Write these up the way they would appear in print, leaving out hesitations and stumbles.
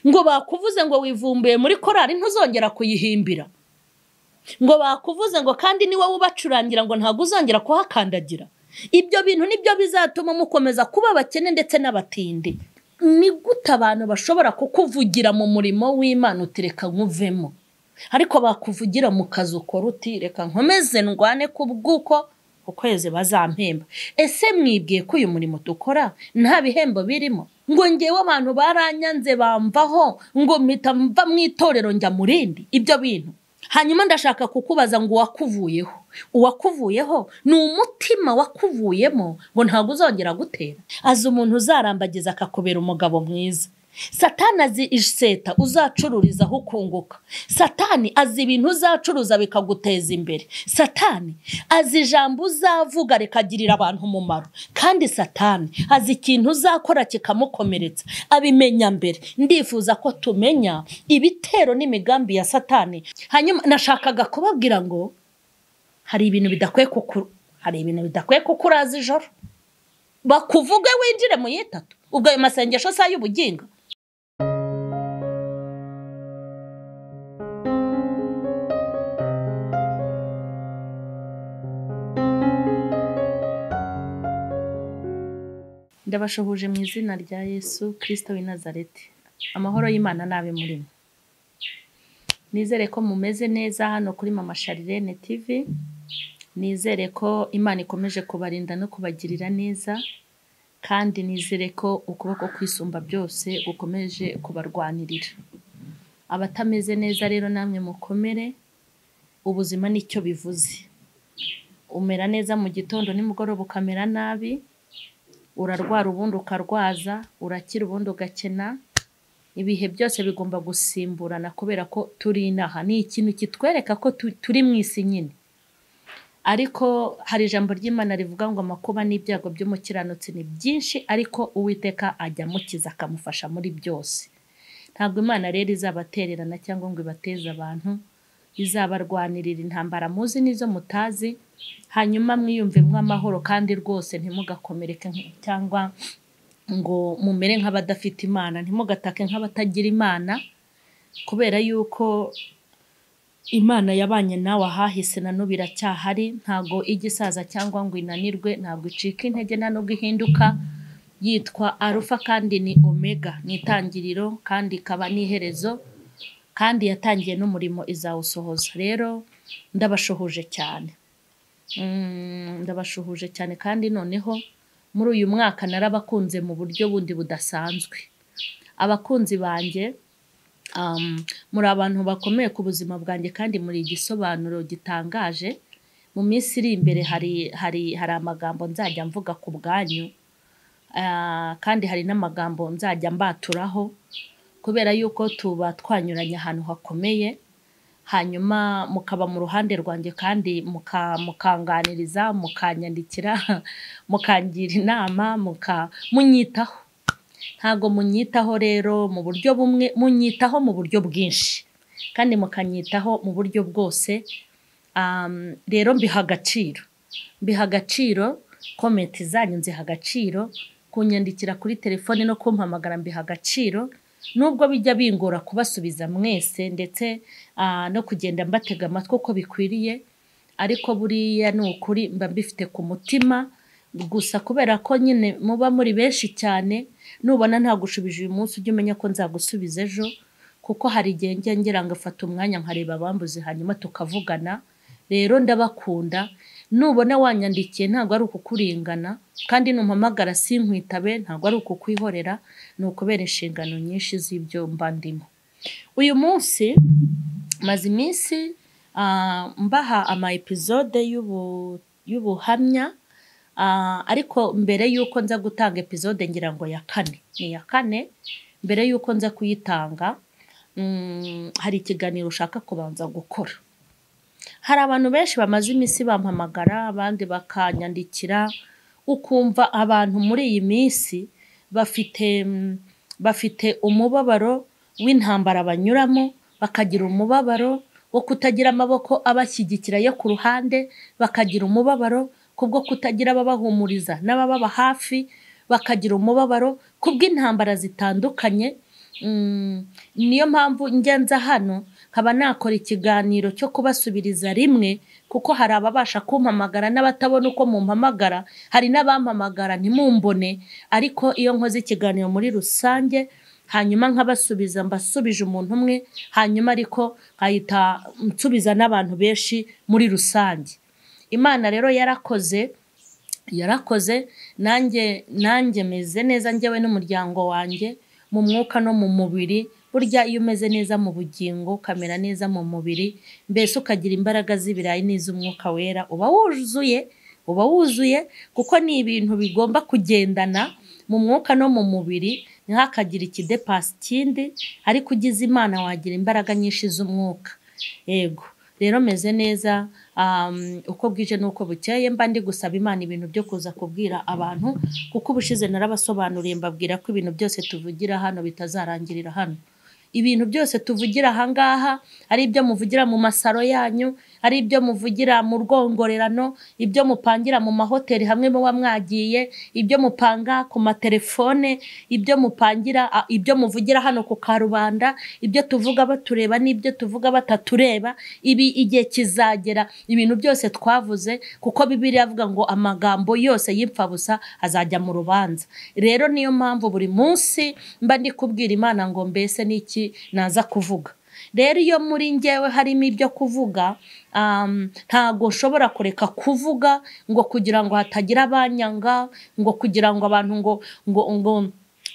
ngo bakuvuze ngo wivumbuye muri korari ntuzongera kuyihimbira, ngo bakuvuze ngo kandi ni wowe ubacurangira ngo ntabwo uzongera kuhakandagira. Ibyo bintu nibyo bizatuma mukomeza kuba abakene ndetse n'abatindi. Ni gute abantu bashobora kukuvugira mu murimo w'Imana utireka nkuvemo, ariko bakuvugira mu kazi ukora uti reka nkomeze ndwane kubwuko ukwezi bazampemba? Ese mwibwiye ko uyu murimo dukora nta bihembo birimo? Ngo ngewe abantu baranyanze bamvaho ngo mpita mva mu itorero njya mu rindi. Ibyo bintu hanyuma ndashaka kukubaza ngo uwakuvuyeho ni umutima wakuvuyemo ngo ntabwo uzongera gutera. Azi umuntu uzarambagiza akakubera umugabo mwiza. Satani azi iseta uzacururizaho ukunguka. Satani azi ibintu uzacuruza bikaguteza imbere. Satani azi ijambo uzavuga rikagirira abantu umumaro. Kandi Satani azi ikintu uzakora kikamukomeretsa, abimenya mbere. Ndifuza ko tumenya ibitero n'imigambi ya Satani. Hanyuma nashakaga kubabwira ngo hari ibintu bidakwiye kukuraza ijoro. Bakuvuge winjire mu yitatu. Ubwo ayo masengesho sa y'ubugingo. Ndabashoboje mu izina rya Yesu Kristo w'i Nazareti. Amahoro y'Imana nabe murimo. Nizere ko mumeze neza hano kuri Mama Sharirene TV. Nizere ko Imana ikomeje kubarinda no kubagirira neza, kandi nizere ko ukuboko kwisumba byose gukomeje kubarwanirira. Abatameze neza rero namwe mukomere. Ubuzima nicyo bivuze. Umera neza mu gitondo nimugoroba ukamera nabi. Urarwara ubundi ukarwaza, urakira ubundi ugakena. Ibihe byose bigomba gusimburana kubera ko turi inaha. Ni ikintu kitwereka ko turi mu isi nyine. Ariko hari ijambo ry'Imana rivuga ngo amakuba n'ibyago by'umukiranutsi ni byinshi, ariko Uwiteka ajya amukiza akamufasha muri byose. Ntabwo Imana rero izabatererana cyangwa ngo ibateze abantu. Izabarwanirira intambara muzi nizo mutazi. Hanyuma mwiyumvemo amahoro kandi rwose ntimugakomereke cyangwa ngo mumere nk'abadafite Imana. Ntimugatake nk'abatagira Imana, kubera yuko Imana yabanye nawe ahahise na n'ubu iracyahari. Ntago igisaza cyangwa ngo inanirwe, ntabwo icika intege nta nubwo ihinduka. Yitwa Alpha kandi ni Omega, ni itangiriro kandi ikaba n'iherezo, kandi yatangiye n'umurimo izawusohoza. Rero ndabashohoje cyane. Ndabashohoje cyane, kandi noneho muri uyu mwaka narabakunze mu buryo bundi budasanzwe. Abakunzi banjye muri abantu bakomeye ku buzima bwanjye, kandi muri igisobanuro gitangaje. Mu minsi iri imbere hari amagambo nzajya mvuga ku bwanyu, kandi hari n'amagambo nzajya mbaturaho, kubera yuko tuba twanyuranye ahantu hakomeye. Hanyuma mukaba mu ruhande rwanjye kandi mukanganiriza, mukanyandikira, mukangira inama, munyitaho. Ntago munyitaho rero mu buryo bumwe, munyitaho mu buryo bwinshi, kandi mukanyitaho mu buryo bwose. Rero mbiha agaciro, komenti zanyu nziha agaciro, kunyandikira kuri telefone no kumpamagara mbiha agaciro. Nubwo bijya bingora kubasubiza mwese ndetse no kugenda mbatega amatwi uko bikwiriye, ariko buriya ni ukuri mba mbifite ku mutima. Gusa kubera ko nyine muba muri benshi cyane, nubona ntagushubije uyu munsi ujye umenya ko nzagusubiza ejo, kuko hari igihe ngera ngafata umwanya nkareba abambuze hanyuma tukavugana. Rero ndabakunda. Nubona wanyandikiye ntabwo ari ukukuringana, kandi numpamagara sinkwitabe ntabwo ari ukukwihorera, ni ukubera inshingano nyinshi z'ibyo mba ndimo. Uyu munsi maze iminsi mbaha ama episode y'ubuhamya, ariko mbere yuko nza gutanga episode ngira ngo ya kane, mbere yuko nza kuyitanga hari ikiganiro ushaka kubanza gukora. Hari abantu benshi bamaze iminsi bampamagara, abandi bakanyandikira, ukumva abantu muri iyi minsi bafite umubabaro w'intambara banyuramo, bakagira umubabaro wo kutagira amaboko abashyigikira yo ku ruhande, bakagira umubabaro kubwo kutagira ababahumuriza n'abababa hafi, bakagira umubabaro kubw'intambara zitandukanye, niyo mpamvu ngenza hano nkaba nakora ikiganiro cyo kubasubiriza rimwe, kuko hari ababasha kumpamagara n'abatabona uko mumpamagara, hari n'abampamagara ntimumbone, ariko iyo nkoze ikiganiro muri rusange hanyuma nkabasubiza mbasubije umuntu umwe, hanyuma ariko nkahita nsubiza n'abantu benshi muri rusange. Imana rero yarakoze nanjye meze neza njyewe n'umuryango wanjye, mu mwuka no mu mubiri. Burya iyo umeze neza mu bugingo ukamera neza mu mubiri, mbese ukagira imbaraga z'ibirayi n'iz'umwuka wera, uba wuzuye, kuko ni ibintu bigomba kugendana mu mwuka no mu mubiri, ntihakagira ikidepasa ikindi, ariko ugize Imana wagira imbaraga nyinshi z'umwuka. Yego rero meze neza, uko bwije n'uko bukeye mba ndi gusaba Imana ibintu byo kuza kubwira abantu, kuko ubushize narabasobanuriye mbabwira ko ibintu byose tuvugira hano bitazarangirira hano. Ibintu byose tuvugira ahangaha ari ibyo muvugira mu masaro yanyu, ari ibyo muvugira mu rwongorerano, ibyo mupangira mu mahoteli hamwe muba mwagiye, ibyo mupanga ku matelefone, ibyo muvugira hano ku karubanda, ibyo tuvuga batureba n'ibyo tuvuga batatureba. Ibi igihe kizagera ibintu byose twavuze, kuko Bibiliya avuga ngo amagambo yose y'imfabusa azajya mu rubanza. Rero niyo mpamvu buri munsi mba ndi kubwira Imana ngo mbese niki naza kuvuga. Rero iyo muri njyewe harimo ibyo kuvuga, ntago nshobora kureka kuvuga ngo kugira ngo hatagira abanyanga, ngo kugira ngo abantu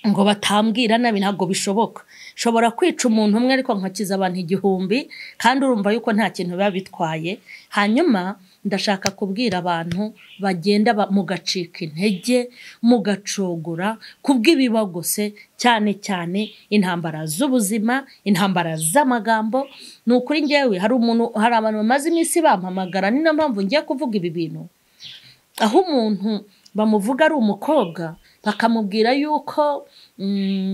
ngo batambwira nabi, ntago bishoboka. Nshobora kwica umuntu umwe ariko nkakiza abantu 1000, kandi urumva yuko nta kintu biba bitwaye. Hanyuma ndashaka kubwira abantu bagenda mugacika intege, mugacogora kubw'ibibagose, cyane cyane intambara z'ubuzima, intambara z'amagambo. Ni ukuri njyewe hari abantu bamaze iminsi bampamagara, ni na mpamvu ngiye kuvuga ibi bintu, aho umuntu bamuvuga ari umukobwa bakamubwira yuko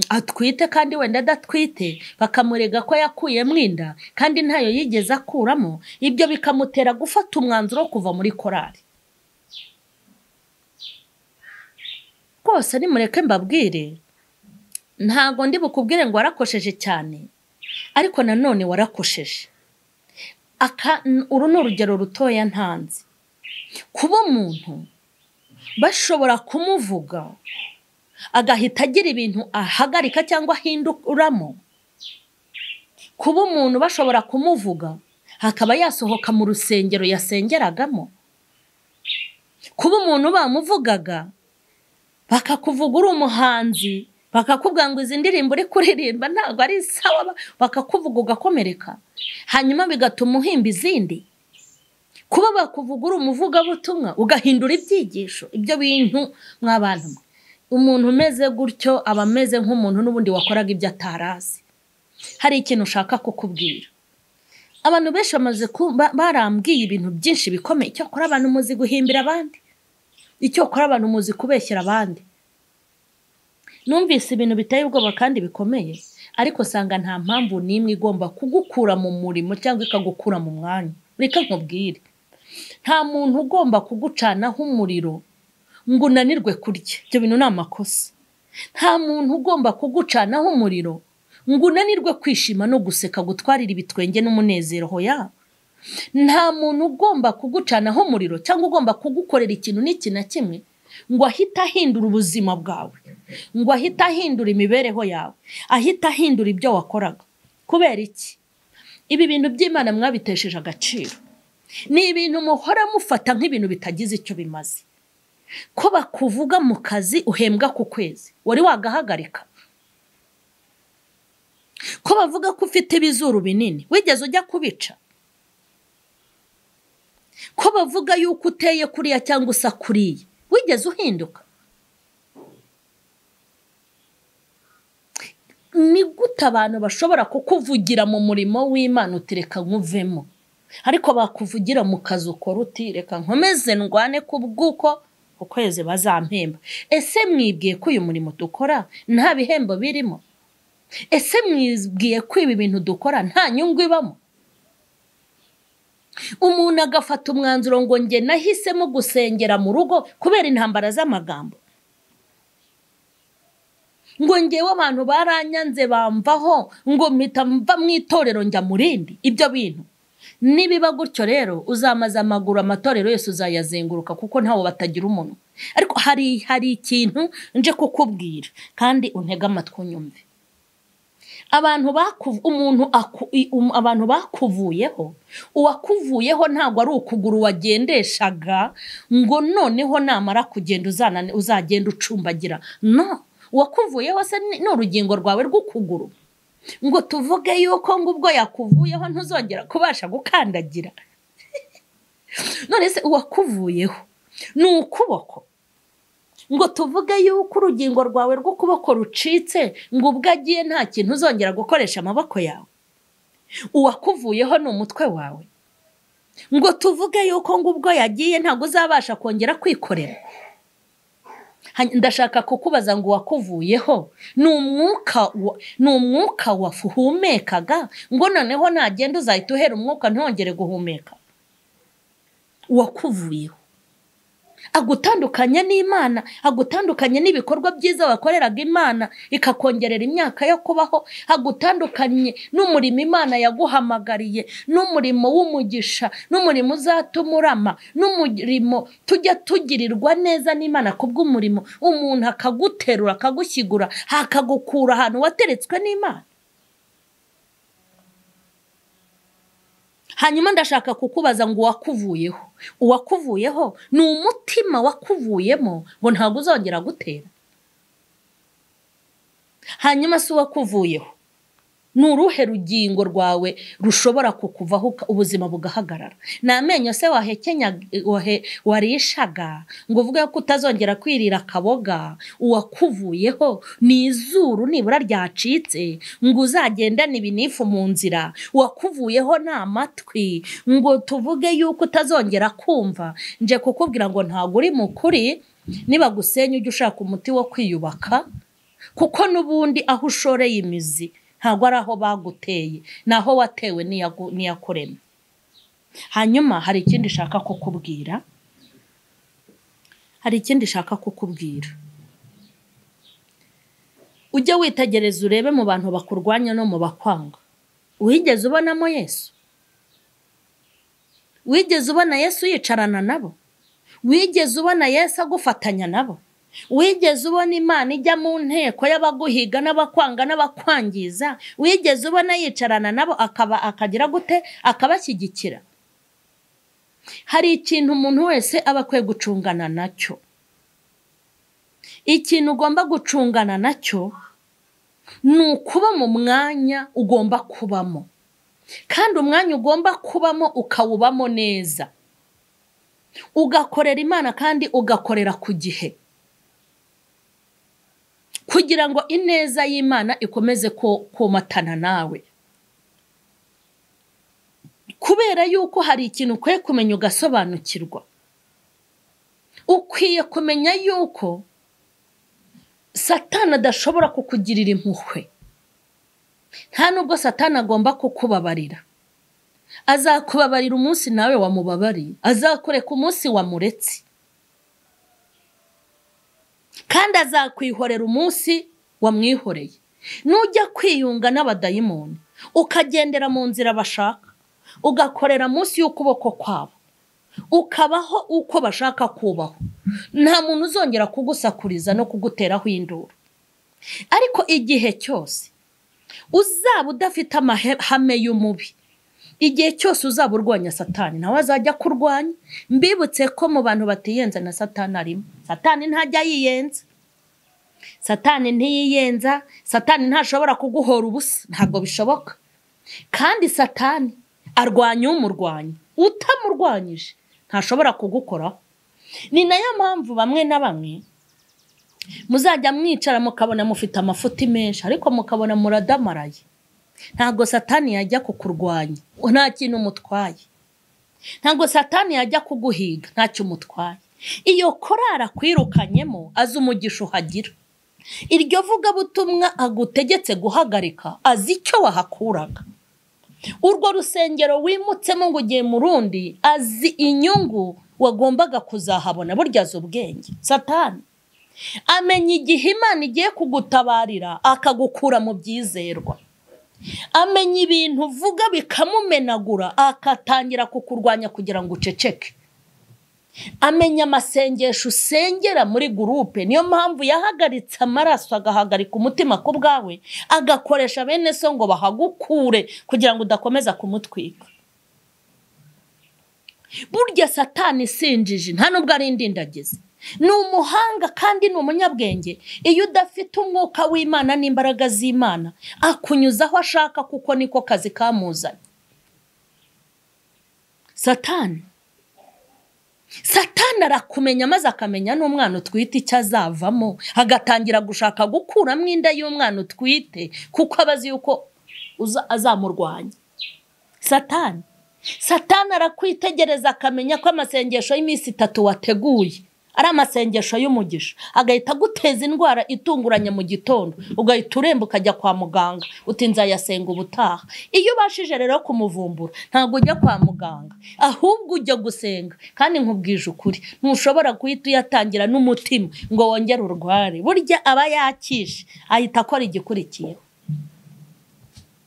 atwite kandi wenda adatwite, bakamurega ko yakuyemo inda kandi ntayo yigeze akuramo. Ibyo bikamutera gufata umwanzuro wo kuva muri korali. Rwose nimureke mbabwire, ntago ndi bukubwire ngo warakosheje cyane, ariko nanone warakosheje. Uru ni urugero rutoya ntanze. Kuba umuntu bashobora kumuvuga agahita agira ibintu ahagarika cyangwa ahinduramo, kuba umuntu bashobora kumuvuga hakaba yasohoka mu rusengero yasengeragamo, kuba umuntu bamuvugaga bakakuvuga uri umuhanzi, bakakubwira ngo izi ndirimbo uri kuririmba ntabwo ari sawa, bakakuvuga ugakomereka, hanyuma bigatuma uhimba izindi. Kuba bakuvuga uri umuvugabutumwa ugahindura ibyigisho, ibyo bintu mw'abantu mwe, umuntu umeze gutyo aba ameze nk'umuntu n'ubundi wakoraga ibyo atarazi. Hari ikintu ushaka kukubwira. Abantu benshi bamaze barambwiye ibintu byinshi bikomeye. Icyo kora abantu muzi guhimbira abandi, icyo kora abantu muzi kubeshyira abandi. Numvise ibintu biteye ubwoba kandi bikomeye, ariko sanga nta mpamvu n'imwe igomba kugukura mu murimo cyangwa ikagukura mu mwanya. Reka nkubwire, nta muntu ugomba kugucanaho umuriro ngo unanirwe kurya. Ibyo bintu ni amakosa. Nta muntu ugomba kugucanaho umuriro ngo unanirwe kwishima no guseka, gutwarira ibitwenge n'umunezero hoya. Nta muntu ugomba kugucanaho umuriro cyangwa ugomba kugukorera ikintu n'iki na kimwe ngo ahita ahindura ubuzima bwawe, ngo ahita ahindura imibereho yawe, ahita ahindura ibyo wakoraga. Kubera iki? Ibi bintu by'Imana mwabitesheje agaciro. Ni ibintu muhora mufata nk'ibintu bitagize icyo bimaze. Ko bakuvuga mu kazi uhembwa ku kwezi, wari wagahagarika? Ko bavuga ko ufite ibizuru binini, wigeze ujya kubica? Ko bavuga yuko uteye kuriya cyangwa usa kuriya, wigeze uhinduka? Ni gute abantu bashobora kukuvugira mu murimo w'Imana utireka nkuvemo, ariko bakuvugira mu kazi ukora uti reka nkomeze ndwane kubw'uko ukwezi bazampemba? Ese mwibwiye ko uyu murimo dukora nta bihembo birimo? Ese mwibwiye ko ibi bintu dukora nta nyungu ibamo? Umuntu agafata umwanzuro ngo nge nahisemo gusengera mu rugo kubera intambara z'amagambo. ngo ngewe abantu baranyanze bamvaho ngo mpita mva mu itorero njya mu rindi. Ibyo bintu nibiba gutyo rero uzamaza amaguru amatorero yose uzayazenguruka kuko ntawo batagira umuntu. Ariko hari ikintu nje kukubwira kandi untega amatwi unyumve. Abantu bakuvuyeho, uwakuvuyeho ntabwo ari ukuguru wagendeshaga ngo noneho namara kugenda uzagenda ucumbagira. No, uwakuvuyeho se ni urugingo rwawe rw'ukuguru. Ngo tuvuge yuko ngo ubwo yakuvuyeho ntuzongera kubasha gukandagira. None se uwakuvuyeho ni ukuboko. Ngo tuvuge yuko urugingo rwawe rw'ukuboko rucitse ngo ubwo agiye nta kintu uzongera gukoresha amaboko yawe. Uwakuvuyeho ni umutwe wawe. Ngo tuvuge yuko ngo ubwo yagiye ntabwo uzabasha kongera kwikorera. Ndashaka kukubaza ngo wakuvuyeho ni umwuka wafuhumekaga ngo noneho nagenda uzahita uhera umwuka ntongere guhumeka. Wakuvuyeho agutandukanye n'Imana, agutandukanye n'ibikorwa byiza wakoreraga Imana ikakongerera imyaka yo kubaho, agutandukanye n'umurimo Imana yaguhamagariye, n'umurimo w'umugisha, n'umurimo uzatuma urama, n'umurimo tujya tugirirwa neza n'Imana kubw'umurimo. Umuntu akaguterura akagushyigura akagukura ahantu wateretswe n'Imana. Hanyuma ndashaka kukubaza ngo uwakuvuyeho ni umutima wakuvuyemo ngo ntabwo uzongera gutera. Hanyuma se uwakuvuyeho ni uruhe rugingo rwawe rushobora kukuvaho ubuzima bugahagarara? Ni amenyo se warishaga ngo uvuge ko utazongera kwirira akaboga? Uwakuvuyeho ni izuru nibura ryacitse ngo uzagendane ibinifu mu nzira. Uwakuvuyeho ni amatwi ngo tuvuge yuko utazongera kumva. Nje kukubwira ngo ntabwo uri mukuri niba gusenya ujye ushaka umuti wo kwiyubaka, kuko n'ubundi aho ushoreye imizi ntabwo ari aho baguteye, naho watewe niyakuremye. Hanyuma hari ikindi shaka kukubwira. Ujye witegereza urebe mu bantu bakurwanya no mu bakwanga. Wigeze ubonamo Yesu? Wigeze ubona Yesu yicarana nabo? Wigeze ubona Yesu agufatanya nabo? Wigeze ubona Imana ijya mu nteko y'abaguhiga n'abakwanga n'abakwangiza? Wigeze ubona yicarana nabo akagira gute akabashyigikira? Hari ikintu umuntu wese aba akwiye gucungana nacyo. Ikintu ugomba gucungana nacyo ni ukuba mu mwanya ugomba kubamo, kandi umwanya ugomba kubamo ukawubamo neza, ugakorera Imana kandi ugakorera ku gihe, kugira ngo ineza y'Imana ikomeze komatana nawe. Kubera yuko hari ikintu ukwiye kumenya ugasobanukirwa. Ukwiye kumenya yuko Satani adashobora kukugirira impuhwe. Nta nubwo Satani agomba kukubabarira. Azakubabarira umunsi nawe wamubabariye, azakureka umunsi wamuretse, kandi azakwihorera umunsi wamwihoreye. Nujya kwiyunga n'abadayimoni ukagendera mu nzira bashaka, ugakorera munsi y'ukuboko kwabo, ukabaho uko bashaka kubaho, nta muntu uzongera kugusakuriza no kuguteraho induru. Ariko igihe cyose uzaba udafite amahame y'umubi, igihe cyose uzaba urwanya Satani nawe azajya kurwanya. Mbibutse ko mu bantu batiyenza na Satani arimo. Satani ntajya yiyenza, Satani ntiyiyenza, Satani ntashobora kuguhora ubusa, ntabwo bishoboka. Kandi Satani arwanya umurwanya, utamurwanyije ntashobora kugukoraho. Ni nayo mpamvu bamwe na bamwe muzajya mwicara mukabona mufite amafuti menshi ariko mukabona muradamaraye. Ntabwo Satani yajya kukurwanya nta kintu umutwaye. Ntabwo Satani yajya kuguhiga ntacyo umutwaye. Iyo korara kwirukanyemo azi umugisha uhagira. Iryo vuga butumwa agutegetse guhagarika azi icyo wahakuraga. Urwo rusengero wimutsemo ngo ugiye mu rundi azi inyungu wagombaga kuzahabona. Burya azi ubwenge Satani. amenya igihe Imana igiye kugutabarira akagukura mu byizerwa, amenya ibintu uvuga bikamumenagura akatangira kukurwanya kugira ngo uceceke, amenya amasengesho usengera muri gurupe. Niyo mpamvu yahagaritse amaraso agahagarika umutima ku bwawe, agakoresha bene so ngo bahagukure kugira ngo udakomeza kumutwika. Burya Satani sinjiji nta nubwo ari indindagizi, ni umuhanga kandi ni umunyabwenge. Iyo udafite umwuka w'Imana n'imbaraga z'Imana akunyuza aho ashaka, kuko niko kazi kamuzanye. Satani arakumenya maze akamenya n'umwana utwite icyo azavamo, agatangira gushaka gukuramo inda y'umwana utwite kuko abazi yuko azamurwanya. Satani arakwitegereza akamenya ko amasengesho y'iminsi 3 wateguye ari amasengesho y'umugisha, agahita aguteza indwara itunguranye mu gitondo, ugahita uremba ukajya kwa muganga uti nzayasenga ubutaha. Iyo ubashije rero kumuvumbura ntabwo ujya kwa muganga, ahubwo ujya gusenga. Kandi nkubwije ukuri, ntushobora guhita uyatangira n'umutima ngo wongere urware. Burya aba yakishe ahita akora igikurikiyeho.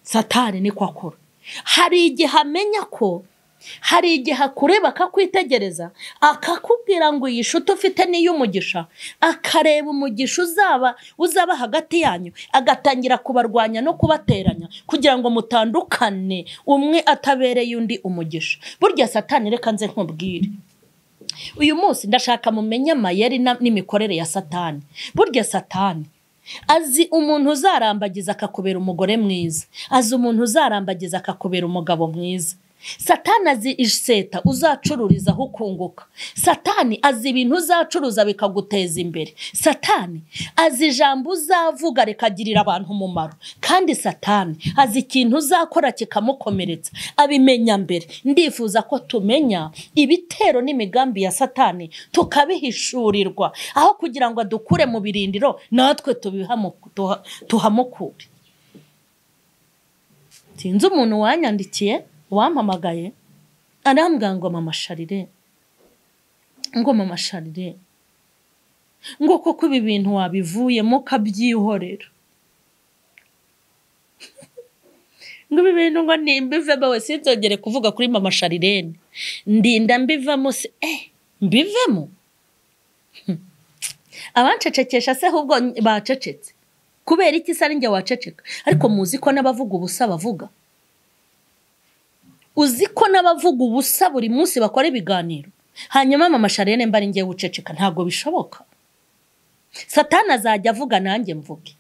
Satani niko akora. Hari igihe amenya ko, hari igihe akureba akakwitegereza akakubwira ngo iyi shuti ufite ni y'umugisha, akareba umugisha uzaba hagati yanyu, agatangira kubarwanya no kubateranya kugira ngo mutandukane, umwe atabereye undi umugisha. Burya Satani, reka nze nkubwire, uyu munsi ndashaka mumenye amayeri n'imikorere ya Satani. Burya Satani azi umuntu uzarambagiza akakubera umugore mwiza, azi umuntu uzarambagiza akakubera umugabo mwiza. Satani azi iseta uzacururizaho ukunguka. Satani azi ibintu uzacuruza bikaguteza imbere. Satani azi ijambo uzavuga rikagirira abantu umumaro. Kandi Satani azi ikintu uzakora kikamukomeretsa, abimenya mbere. Ndifuza ko tumenya ibitero n'imigambi ya Satani tukabihishurirwa, aho kugira ngo adukure mu birindiro natwe tuhamukure. Sinzi umuntu wanyandikiye wampamagaye arambwira ngo mama Sharire, ngo koko ibi bintu wabivuyemo kabyihorera, ngo ibi bintu ngo nimbivemo we sinzongere kuvuga kuri mama Sharire, ndinda mbivamo se mbivemo. Abancecekesha se ahubwo bacecetse kubera iki se ari njye waceceka? Ariko muzi ko n'abavuga ubusa bavuga, uzi ko n'abavuga ubusa buri munsi bakora ibiganiro, hanyuma mama Sharire mba ari ngiye guceceka? Ntabwo bishoboka. Satani azajya avuga nanjye mvuge,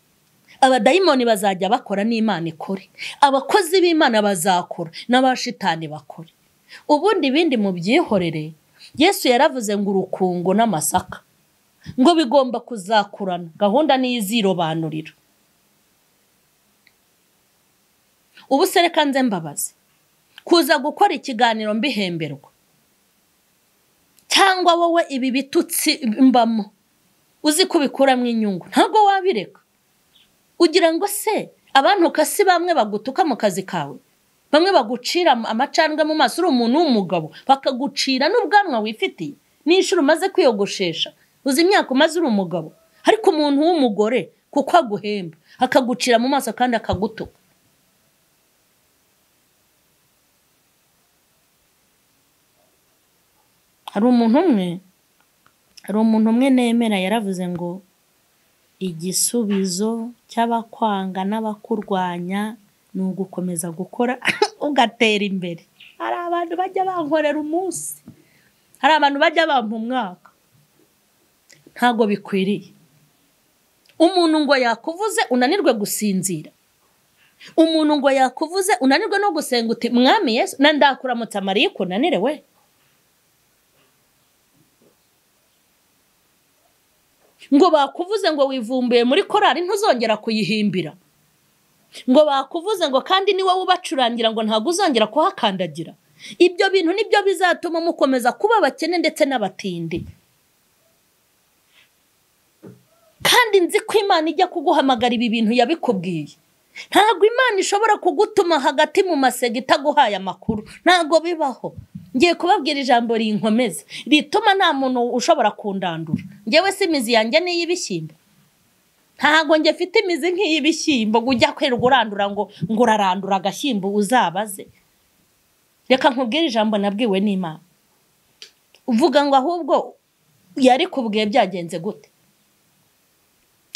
abadayimoni bazajya bakora n'Imana ikore, abakozi b'Imana bazakora n'abashitani bakore. Ubundi ibindi mu byihorere. Yesu yaravuze ngo urukungo n'amasaka ngo bigomba kuzakurana, gahunda n'izirobanurira. Ubu se reka nze mbabaze, kuza gukora ikiganiro mbihemberwa, cyangwa wowe ibi bitutsi mbamo uzi kubikuramo inyungu, ntabwo wabireka? Ugira ngo se abantu kasi bamwe bagutuka mu kazi kawe, bamwe bagucira amacandwe mu maso uri umuntu w'umugabo, bakagucira n'ubwanwa wifitiye n'inshuro umaze kwiyogoshesha, uzi imyaka umaze uri umugabo, ariko umuntu w'umugore kuko aguhemba akagucira mu maso kandi akagutuka. Hari umuntu umwe nemera yaravuze ngo igisubizo cy'abakwanga n'abakurwanya ni ugukomeza gukora ugatera imbere. Hari abantu bajya bankorera umunsi, hari abantu bajya bampa umwaka. Ntago bikwiriye. Umuntu ngo yakuvuze unanirwe gusinzira, umuntu ngo yakuvuze unanirwe no gusenga uti mwami Yesu na ndakuramutsa Mariya kunanirewe. Ngo bakuvuze ngo wivumbuye muri korari ntuzongera kuyihimbira, ngo bakuvuze ngo kandi ni wowe ubacurangira ngo ntago uzongera kuhakandagira. Ibyo bintu nibyo bizatuma mukomeza kuba abakene ndetse n'abatindi. Kandi nzi ko Imana ijya kuguhamagara ibi bintu yabikubwiye. Ntago Imana ishobora kugutuma hagati mu masega itaguhaye amakuru, ntago bibaho. ngiye kubabwira ijambo rinkomeza rituma nta muntu ushobora kundandura. Ngewe si imizi yanjye ni y'ibishyimbo, ntago nge mfite imizi nk'iy'ibishyimbo ujya kwerwa urandura ngo urarandura agashyimbo uzabaze. Reka nkubwire ijambo nabwiwe n'Imana. Uvuga ngo ahubwo yari kubwiye byagenze gute?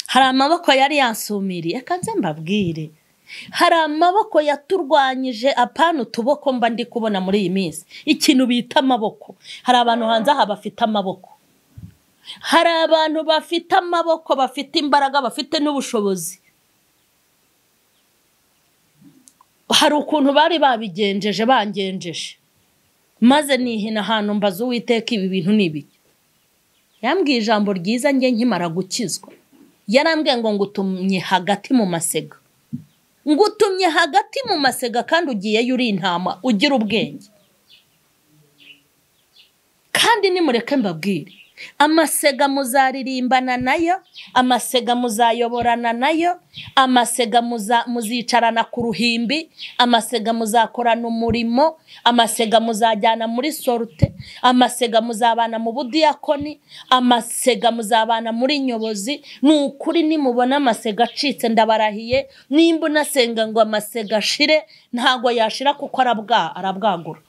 Hari amaboko yari yansumiriye, reka nze mbabwire. Hari amaboko yaturwanyije apana utuboko mba ndi kubona muri iyi minsi. Ikintu bita amaboko. Hari abantu hanze aha bafite amaboko. Hari abantu bafite amaboko, bafite imbaraga, bafite n'ubushobozi. Hari ukuntu bari babigenjeje bangenjeje. Maze nihina ahantu mbaza Uwiteka ibi bintu n'ibiki. Yambwiye ijambo ryiza nge nkimara gukizwa. Yarambwiye ngo ngutumye hagati mu masega. Ngutumye hagati mu masega kandi ugiyeyo uri intama ugira ubwenge. Kandi nimureke mbabwire, amasega muzaririmbana nayo, amasega muzayoborana nayo, amasega muzicarana ku ruhimbi, amasega muzakorana umurimo, amasega muzajyana muri sorute, amasega muzabana mu budiyakoni, amasega muzabana muri nyobozi. Ni ukuri nimubona amasega acitse ndabarahiye, nimba unasenga ngo amasega ashire ntago yashira kuko arabwagura.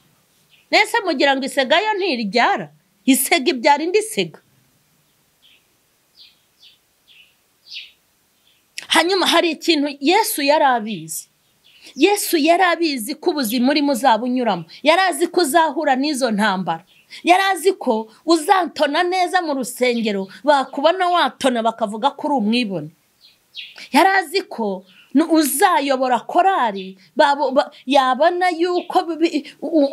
Nese mugira ngo isega yo ntiryara? Isega ibyara indi sega. Hanyuma hari ikintu Yesu yarabizi. Yesu yarabizi ko ubuzima urimo uzabunyuramo. Yarazi ko uzahura n'izo ntambara. Yarazi ko uzantona neza mu rusengero, bakubona watona bakavuga ko uri umwibone. Yarazi ko uzayobora korari yabona yuko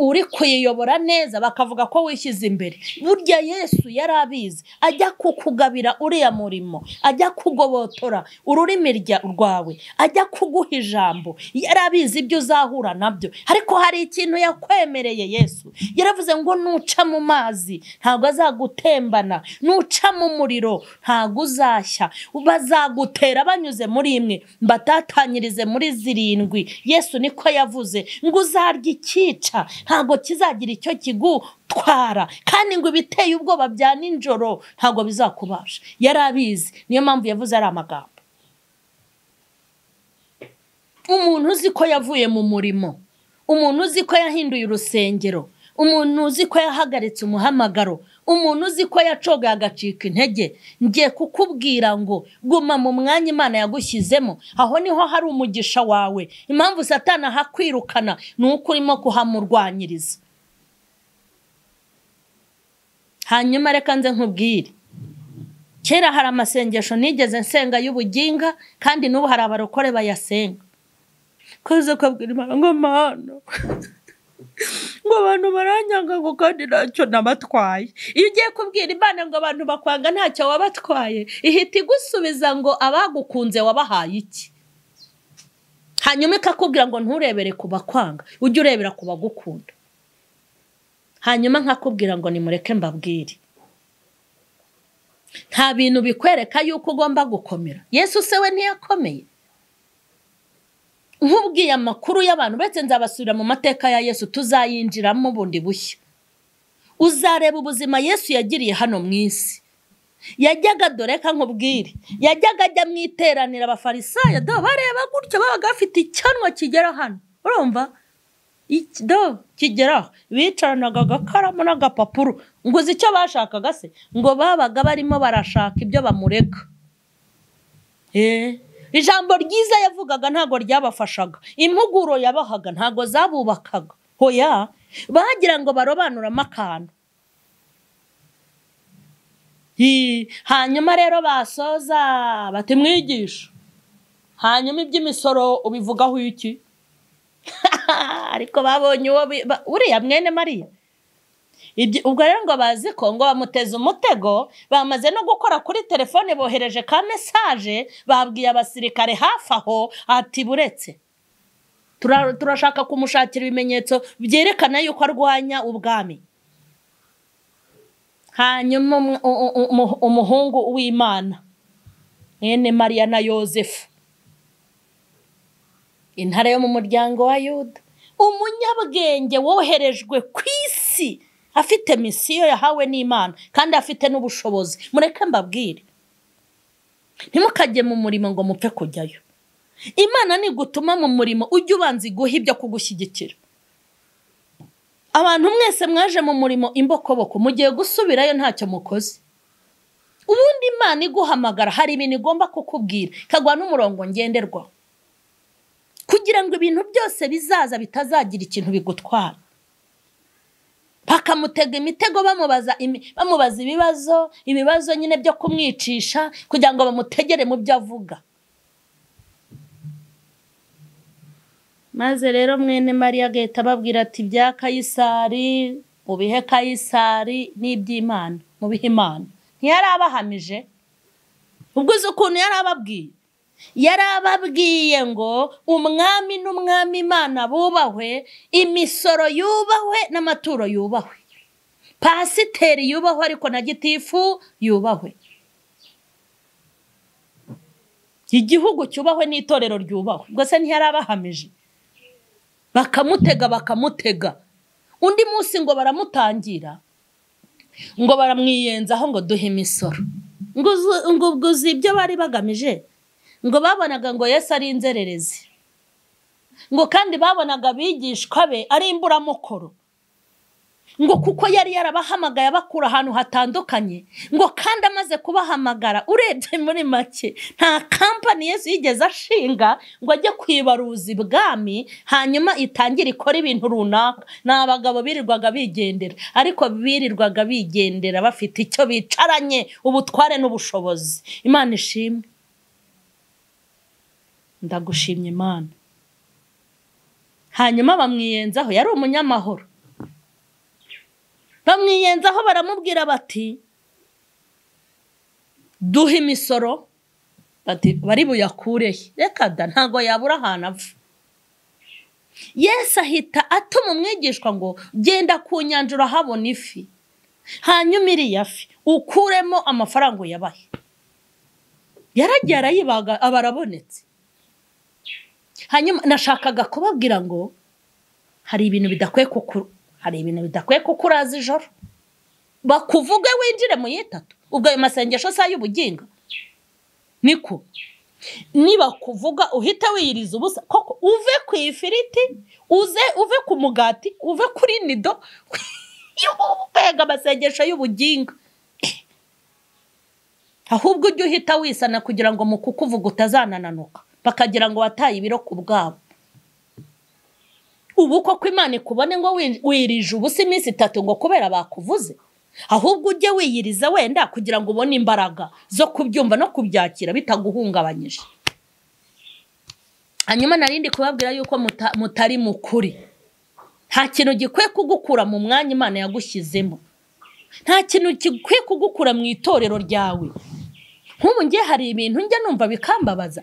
uri kuyiyobora neza bakavuga ko wishyize imbere. Burya Yesu yarabizi, ajya kukugabira uriya murimo, ajya kugobotora ururimi rwawe, ajya kuguha ijambo. Yarabizi ibyo uzahura nabyo. Ariko hari ikintu yakwemereye Yesu. Yaravuze ngo nuca mu mazi ntago azagutembana, nuca mu muriro ntago uzashya, bazagutera banyuze muri imwe mbatatanyirize muri zirindwi. Yesu niko yavuze ngo uzarya ikica ntago kizagira icyo kigutwara, kandi ngo ibiteye ubwoba bya ninjoro ntago bizakubasha. Yarabizi, niyo mpamvu yavuze ari amagambo. Umuntu uzi ko yavuye mu murimo, umuntu uzi ko yahinduye urusengero, umuntu uzi ko yahagaritse umuhamagaro, umuntu uzi ko yacoga agacika intege, ngiye kukubwira ngo guma mu mwanya Imana yagushyizemo. Aho niho hari umugisha wawe. Impamvu Satani ahakwirukana ni uko urimo kuhamurwanyiriza. Hanyuma reka nze nkubwire, kera hari amasengesho nigeze nsenga y'ubuginga, kandi n'ubu hari abarokore bayasenga. Koze kubwira Imana ngo Mana ngo abantu baranyanga ngo kandi ntacyo nabatwaye. Iyo ugiye kubwira Imana ngo abantu bakwanga ntacyo wabatwaye, ihita igusubiza ngo abagukunze wabahaye iki? Hanyuma ikakubwira ngo nturebere ku bakwanga, ujye urebera ku bagukunda. Hanyuma nkakubwira ngo nimureke mbabwire, nta bintu bikwereka yuko ugomba gukomera. Yesu se we ntiyakomeye? Nkubwiye amakuru y'abantu, betse nzabasubira mu mateka ya Yesu, tuzayinjiramo bundi bushya. Uzareba ubuzima Yesu yagiriye hano mu isi. Yajyaga, dore ka nkubwire, yajyaga ajya mu iteraniro abafarisayo bareba gutyo, babaga bafite icyanwa kigera hano. Urumva? Kigera bicaranaga agakaramu n'agapapuro. Ngo uzi icyo bashakaga se? Ngo babaga barimo barashaka ibyo bamureka. Ijambo ryiza yavugaga ntago ryabafashaga, impuguro yabahaga ntago zabubakaga. Hoya, bagira ngo barobanuramo akantu. Hanyuma rero basoza bati mwigisha, hanyuma iby'imisoro ubivugaho iki? Ariko babonye uwo uriya mwene Mariya. Ubwo rero ngo bazi ko ngo bamuteze umutego, bamaze no gukora kuri telefone, bohereje ka message, babwiye abasirikare hafi aho ati buretse turashaka kumushakira ibimenyetso byerekana yuko arwanya ubwami. Hanyuma umuhungu w'Imana mwene Mariya na Yosefu, intare yo mu muryango wa Yuda, umunyabwenge woherejwe ku isi isi afite misiyo yahawe n'Imana kandi afite n'ubushobozi. Mureke mbabwire, ntimukajye mu murimo ngo mupfe kujyayo. Imana nigutuma mu murimo ujye ubanza iguha ibyo kugushyigikira. Abantu mwese mwaje mu murimo imbokoboko, mugiye gusubirayo ntacyo mukoze. Ubundi Imana iguhamagara hari ibintu igomba kukubwira, ikagwa n'umurongo ngenderwaho, kugira ngo ibintu byose bizaza bitazagira ikintu bigutwara. Bakamutega imitego bamubaza ibibazo nyine byo kumwicisha kugira ngo bamutegere mu byo avuga. Maze rero mwene Mariya agahita ababwira ati bya Kayisari mubihe Kayisari n'iby'Imana mubihe Imana. Ntiyari abahamije? Ubwo uzi ukuntu yari ababwiye? Yari ababwiye ngo umwami n'umwami Imana bubahwe, imisoro yubahwe n'amaturo yubahwe, pasiteri yubahwe ariko na gitifu yubahwe, igihugu cyubahwe n'itorero ryubahwe. Ubwo se ntiyari abahamije? Bakamutega. Undi munsi ngo baramutangira, ngo baramwiyenzaho ngo duhe imisoro. Ngo uzi ibyo bari bagamije? Ngo babonaga ngo Yesu ari inzererezi, ngo kandi babonaga abigishwa be ari imburamukoro, ngo kuko yari yarabahamagaye abakura ahantu hatandukanye, ngo kandi amaze kubahamagara urebye muri make nta kampani Yesu yigeze ashinga ngo ajye kwibaruza ibwami hanyuma itangire ikora ibintu runaka. Ni abagabo birirwaga bigendera, ariko birirwaga bigendera bafite icyo bicaranye, ubutware n'ubushobozi. Imana ishimwe. Ndagushimye Imana. Hanyuma bamwiyenzaho, yari umunyamahoro. Bamwiyenzaho baramubwira bati duhe imisoro, bati bari buyakurehe. Reka da, ntago yabura ahantu ava. Yesu ahita atuma umwigishwa ngo genda ku nyanja urahabona ifi, hanyuma iriya fi ukuremo amafaranga uyabahe. Yaragiye arayibaga abarabonetse. Hanyuma nashakaga kubabwira ngo hari ibintu bidakwiye kukuraza ijoro. Bakuvuge winjire mu yitatu, ubwo ayo masengesho sa y'ubuginga niko. Niba kuvuga uhita wiyiriza ubusa koko, uve ku ifiriti, uve ku mugati, uve kuri nido, yubega amasengesho y'ubuginga. Ahubwo ujye uhita wisana kugira ngo mu kukuvuga utazanananuka, bakagira ngo wataye ibiro ku bwabo. Ubu koko Imana ikubone ngo wirije ubusa iminsi 3 ngo kubera bakuvuze, ahubwo ujye wiyiriza wenda kugira ngo ubone imbaraga zo kubyumva no kubyakira bitaguhungabanyije. Hanyuma narindi kubabwira yuko mutari mukuri. Nta kintu gikwiye kugukura mu mwanya Imana yagushyizemo, nta kintu gikwiye kugukura mu itorero ryawe. Nk'ubu ngiye hari ibintu njya numva bikambabaza.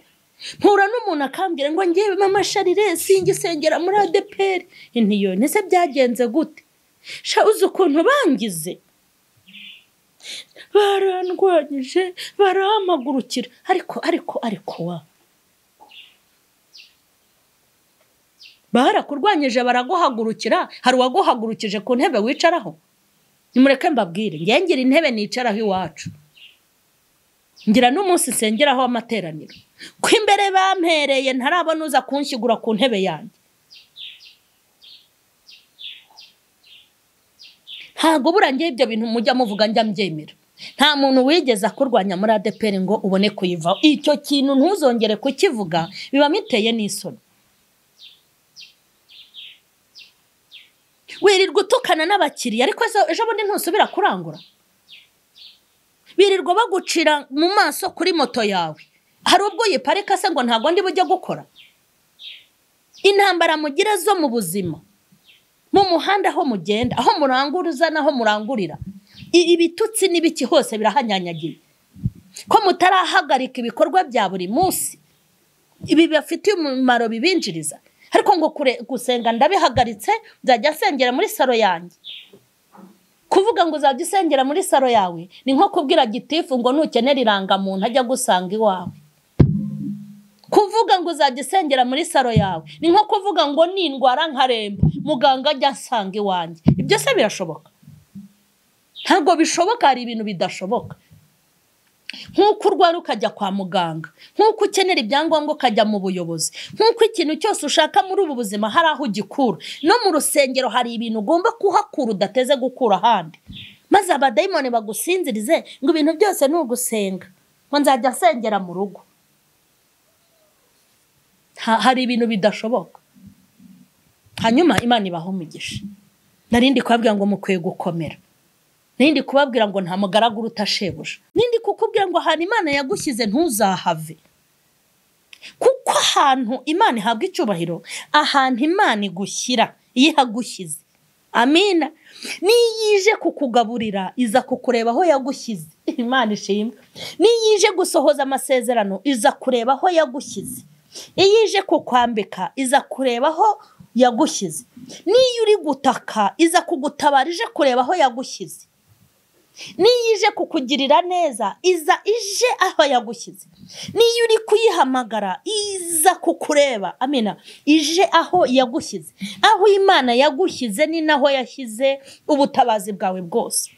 Mpura n'umuntu akambwira ngo ngiye mama Sharire singisengera muri ADPR. Intiyo nese byagenze gute? Sha uzi ukuntu bangize, barandwanyije barahamagurukira, ariko wa barakurwanyije baraguhagurukira. Hari uwaguhagurukije ku ntebe wicaraho? Nimureke mbabwire, ngira intebe nicaraho iwacu, ngira n'umunsi sengeraho amateraniro, ko imbere bampereye ntarabona uza kunshyigura ku ntebe yanjye. Ntago burangiye ibyo bintu mujya muvuga njya mbyemera. Nta muntu wigeze akurwanya muri ADPR ngo ubone kuyivaho. Icyo kintu ntuzongere kukivuga, biba miteye n'isoni. Wirirwa utukana n'abakiriya ariko ejo bundi ntusubira kurangura. Birirwa bagucira mu maso kuri moto yawe, hari ubwo yiparika se ngo ntago ndi bujye gukora. Intambara mugira zo mu buzima, mu muhanda aho mugenda, aho muranguruza naho murangurira, ibitutsi n'ibiki hose birahanyanyagiye. Ko mutarahagarika ibikorwa bya buri munsi, ibi bafite umumaro bibinjiriza. Ariko ngo gusenga ndabihagaritse, nzajya sengera muri saro yanjye. Kuvuga ngo uzajya usengera muri saro yawe ni nko kubwira gitifu ngo nukenera irangamuntu ajya gusanga iwawe. kuvuga ngo uzajya usengera muri saro yawe ni nko kuvuga ngo nindwara nkaremba muganga ajya asanga iwanjye. Ibyo se birashoboka? Ntabwo bishoboka. Hari ibintu bidashoboka. Nk'uko urwara ukajya kwa muganga, nk'uko ukenera ibyangombwa ukajya mu buyobozi, nk'uko ikintu cyose ushaka muri ubu buzima hari aho ugikura, no mu rusengero hari ibintu ugomba kuhakura udateze gukura ahandi. Maze abadayimoni bagusinzirize ngo ibintu byose ni ugusenga, ngo nzajya nsengera mu rugo. Hari ibintu bidashoboka. Hanyuma Imana ibaho umugisha. Narindi kubabwira ngo mukwiye gukomera. Nindi kubabwira ngo nta mugaragu uruta shebuja. Nindi kukubwira ngo ahantu Imana yagushyize ntuzahave. Kuko ahantu Imana ihabwa icyubahiro, ahantu Imana igushyira iyo ihagushyize. Amina. Niyije kukugaburira iza kukureba aho yagushyize. Imana ishimwe. Niyije gusohoza amasezerano iza kureba aho yagushyize. Iyije kukwambika iza kureba aho yagushyize. Niyo uri gutaka iza kugutabara ije kureba aho yagushyize. Niyije kukugirira neza iza ije aho yagushyize. Niyo uri kuyihamagara iza kukureba. Amina. Ije aho yagushyize. Aho Imana yagushyize ni naho yashyize ubutabazi bwawe bwose.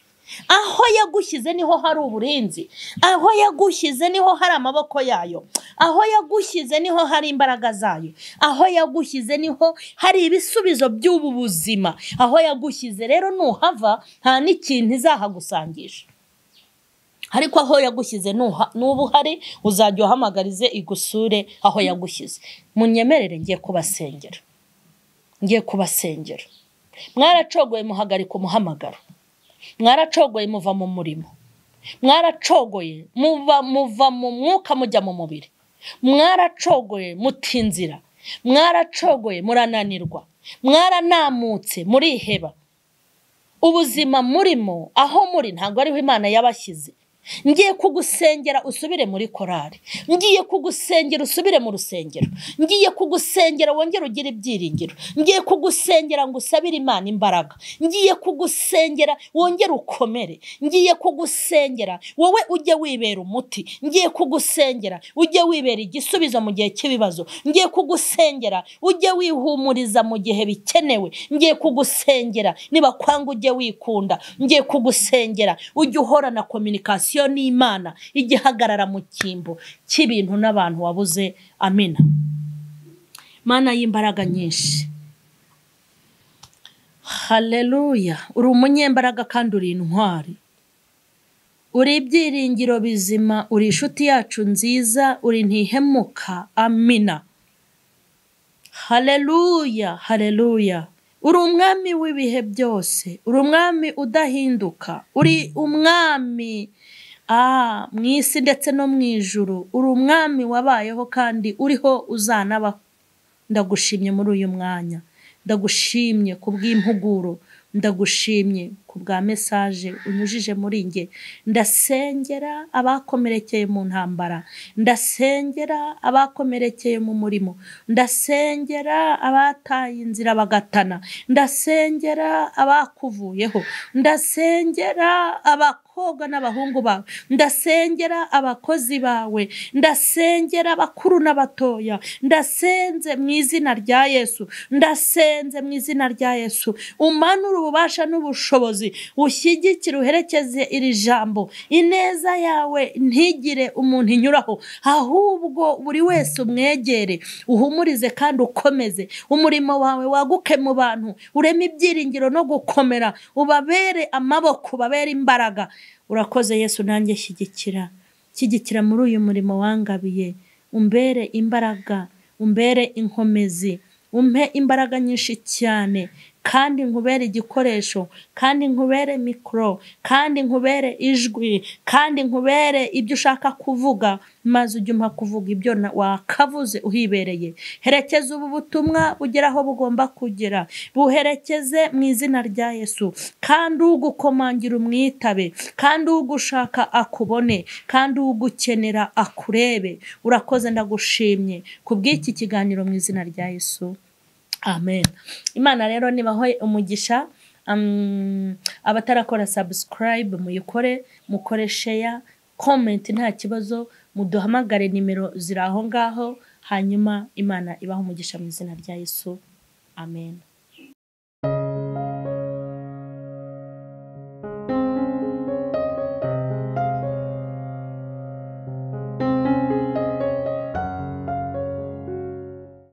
Aho yagushyize niho hari uburinzi. Aho yagushyize niho hari amaboko yayo. Aho yagushyize niho hari imbaraga zayo. Aho yagushyize niho hari ibisubizo by'ubu buzima. Aho yagushyize rero nuhava nta n'ikintu izahagusangisha. Ariko aho yagushyize nubu hari uzajya uhamagarize igusure aho yagushyize. Munyemerere ngiye kubasengera. Ngiye kubasengera. Mwaracogoye muhagarika umuhamagaro. Mwaracogoye muva mu murimo. Mwaracogoye muva mu mwuka mujya mu mubiri. Mwaracogoye mutinzira. Mwaracogoye murananirwa. Mwaranamutse muriheba. Ubuzima murimo aho muri ntabwo ariho Imana yabashyize. Ngiye kugusengera usubire muri korari. Ngiye kugusengera usubire mu rusengero. Ngiye kugusengera wongere ugire ibyiringiro. Ngiye kugusengera ngo usabire Imana imbaraga. Ngiye kugusengera wongere ukomere. Ngiye kugusengera wowe ujye wibera umuti. Ngiye kugusengera ujye wibera igisubizo mu gihe cy'ibibazo. Ngiye kugusengera ujye wihumuriza mu gihe bikenewe. Ngiye kugusengera niba kwanga ujye wikunda. Ngiye kugusengera ujye uhorana communication n'Imana igihagarara mu kimbo cy'ibintu n'abantu wabuze. Amina. Mana y'imbaraga nyinshi. Haleluya. Uri umunyembaraga kandi uri intwari. Uri ibyiringiro bizima, uri inshuti yacu nziza, uri ntihemuka. Amina. Haleluya. Haleluya. Uri umwami w'ibihe byose. Uri umwami udahinduka. Uri umwami mu isi ndetse no mu ijuru. Uri umwami wabayeho kandi uriho uzanabaho. Ndagushimye muri uyu mwanya. Ndagushimye kubw'impuguro. Ndagushimye kubwa message unyujije muri nge. Ndasengera abakomerekeye mu ntambara. Ndasengera abakomerekeye mu murimo. Ndasengera abataye inzira bagatana. Ndasengera abakuvuyeho. Ndasengera abakobwa n'abahungu bawe. Ndasengera abakozi bawe. Ndasengera abakuru n'abatoya. Ndasenze mu izina rya Yesu. Ndasenze mu izina rya Yesu. Umanura ububasha n'ubushobozi. Ushyigikire uherekeze iri jambo. Ineza yawe ntigire umuntu inyuraho. Ahubwo buri wese umwegere. Uhumurize kandi ukomeze. Umurimo wawe waguke mu bantu. Ureme ibyiringiro no gukomera. Ubabere amaboko, ubabere imbaraga. Urakoze Yesu, nanjye shyigikira muri uyu murimo wangabiye. Umbere imbaraga. Umbere inkomezi. Umpe imbaraga nyinshi cyane. Kandi nkubere igikoresho. Kandi nkubere mikro. Kandi nkubere ijwi. Kandi nkubere ibyo ushaka kuvuga. Maze ujye umpa kuvuga ibyo wakavuze uhibereye. Herekeza ubu butumwa bugera aho bugomba kugera. Buherekeze mu izina rya Yesu. Kandi ugukomangira umwitabe. Kandi ugushaka akubone. Kandi ugukenera akurebe. Urakoze, ndagushimye kubw'iki kiganiro mu izina rya Yesu. Amen. Imana rero nibaho umugisha. Abatarakora subscribe muyikore, mukore share, comment nta kibazo. Muduhamagare nimero ziri aho ngaho. hanyuma Imana ibaha umugisha mu izina rya Yesu, amen.